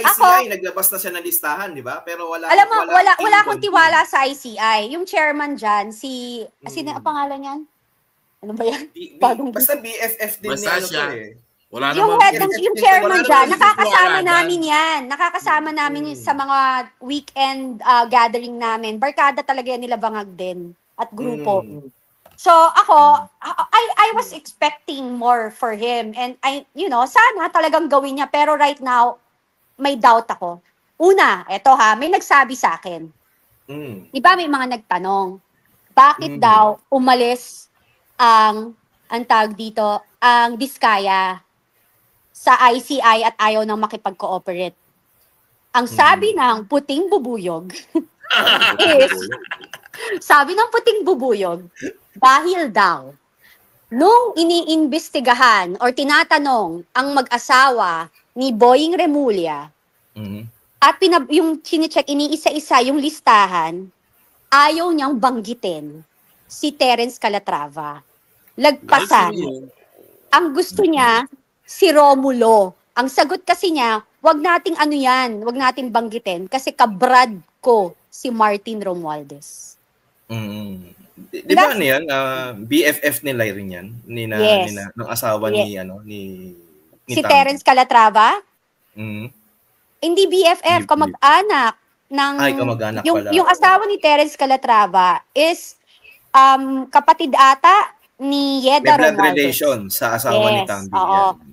ICI, naglabas na siya ng listahan, di ba? Pero wala akong tiwala sa ICI. Yung chairman dyan, sino ang pangalan niyan? Ano ba yan? Basta BFF din basta niya, siya. Wala yung chairman dyan, nakakasama namin yan. Nakakasama namin sa mga weekend gathering namin. Barkada talaga yan nila Bangag din at grupo. So ako, I was expecting more for him, and sana talagang gawin niya, pero right now may doubt ako. Una, may nagsabi sa akin. Diba may mga nagtanong, bakit daw umalis ang tawag dito, ang Diskaya sa ICI at ayaw nang makipag-cooperate. Ang sabi ng puting bubuyog dahil daw, nung iniimbestigahan or tinatanong ang mag-asawa ni Boying Remulla, at yung chine-check, iniisa-isa yung listahan, ayaw niyang banggitin si Terence Calatrava. Lagpasan. Ang gusto niya, si Romulo. Ang sagot kasi niya, wag nating wag nating banggitin kasi kabrad ko si Martin Romualdez. Di ba ano yan? BFF nila rin yan? Ng asawa ni si Terence Calatrava? Hindi BFF, kamag-anak. Kamag-anak pala. Yung asawa ni Terence Calatrava is kapatid ata ni Yeda Romualdez. Blood relation sa asawa ni Tambi.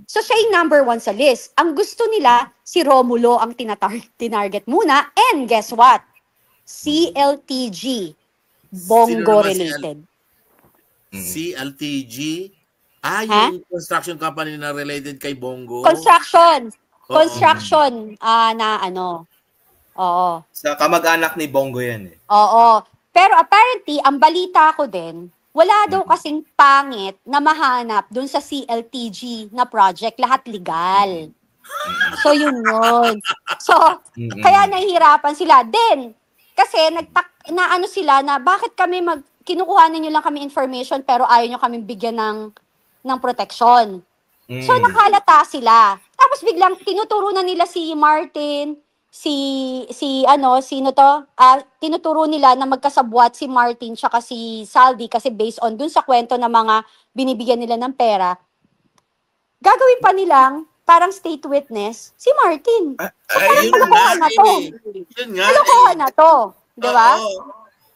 So siya yung number 1 sa list. Ang gusto nila, si Romulo ang tinarget muna. And guess what? CLTG. Bongo related. CLTG? Yung construction company na related kay Bongo? Construction na Oo. Sa kamag-anak ni Bongo yan eh. Oo. Pero apparently, ang balita ko din, wala daw kasing pangit na mahanap dun sa CLTG na project. Lahat legal. So, yun. So, kaya nahihirapan sila. Then, kasi naano sila na bakit kami kinukuha ninyo lang kami information pero ayaw nyo kami bigyan ng protection. So, nakalata sila. Tapos biglang tinuturo na nila si Martin, tinuturo nila na magkasabwat si Martin tsaka si Saldi kasi based on dun sa kwento ng mga binibigyan nila ng pera, gagawin pa nilang parang state witness si Martin. Kalokohan na to. Di ba?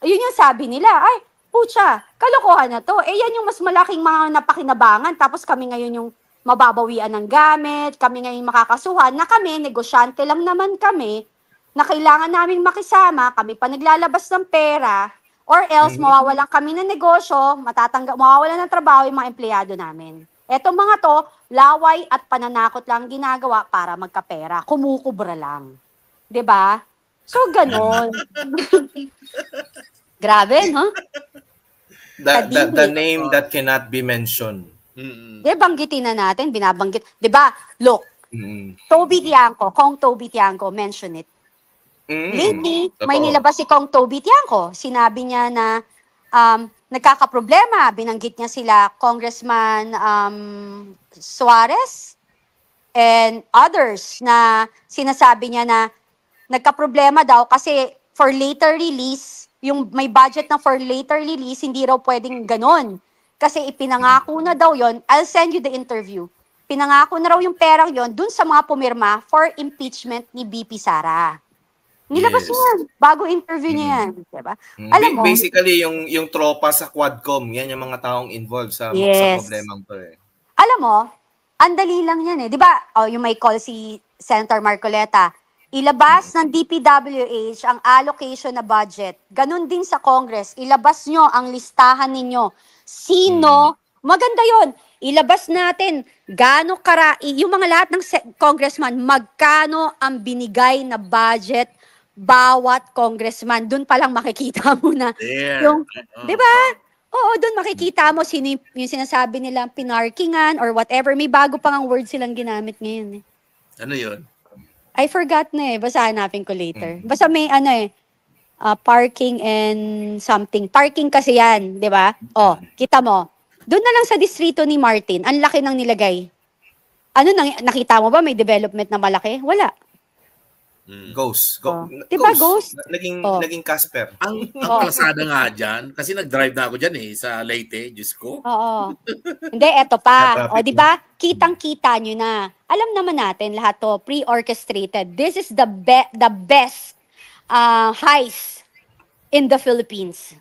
Yun yung sabi nila. Ay, pucha, kalokohan na to. Yan yung mas malaking mga napakinabangan. Tapos kami ngayon yung mababawian ng gamit, kami ngayon makakasuhan, na kami, negosyante lang naman kami, na kailangan namin makisama, kami pa naglalabas ng pera, or else mawawalan kami ng negosyo, mawawalan ng trabaho yung mga empleyado namin. Etong mga to, laway at pananakot lang ginagawa para magkapera, kumukubra lang. 'Di ba? So, ganon. Grabe, no? The name that cannot be mentioned. Banggitin na natin, binabanggit. 'Di ba? Look, Toby Tiangco, Kong Toby Tiangco, mention it. Lately, may nilabas si Kong Toby Tiangco. Sinabi niya na nagkakaproblema. Binanggit niya sila Congressman Suarez and others na sinasabi niya na nagkaproblema daw kasi for later release, yung may budget na for later release, hindi raw pwedeng ganon. Kasi ipinangako na daw yon. I'll send you the interview. Pinangako na raw yung perang yon dun sa mga pumirma for impeachment ni BP Sara. Nilabas yan. Bago interview niya yan. Diba? Alam mo, basically, yung tropa sa Quadcom, yan yung mga taong involved sa problemang to eh. Alam mo, andali lang yan eh. Diba, yung may call si Senator Marcoleta, ilabas ng DPWH ang allocation na budget. Ganun din sa Congress. Ilabas nyo ang listahan ninyo. Sino? Maganda yon. Ilabas natin yung mga lahat ng congressman, magkano ang binigay na budget bawat congressman. Doon pa lang makikita mo na. Yung, di ba? Oo, doon makikita mo sino yung sinasabi nilang pinarkingan or whatever. May bago pang ang word silang ginamit ngayon eh. Ano yun? I forgot na eh. Basta hanapin ko later. Basta may parking and something. Parking kasi yan, di ba? Kita mo. Doon na lang sa distrito ni Martin, ang laki ng nilagay. Nakita mo ba may development na malaki? Wala. Ghost. Diba Ghost? Naging Casper. Ang kalsada nga dyan, kasi nag-drive na ako dyan sa Leyte, Diyos ko. Oo. Hindi, eto pa. O, di ba? Kitang-kita nyo na. Alam naman natin lahat to, pre-orchestrated. This is the best heist in the Philippines.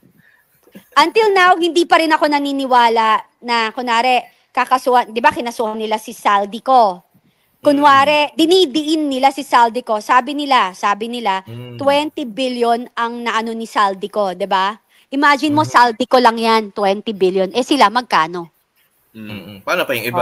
Until now, hindi pa rin ako naniniwala na, kunwari, kakasuhan, di ba, kinasuhan nila si Saldico. Kunwari, dinidiin nila si Saldico. Sabi nila, 20 billion ang naano ni Saldico, 'di ba? Imagine mo, Saldico lang yan, 20 billion. Eh sila, magkano? Paano pa yung iba?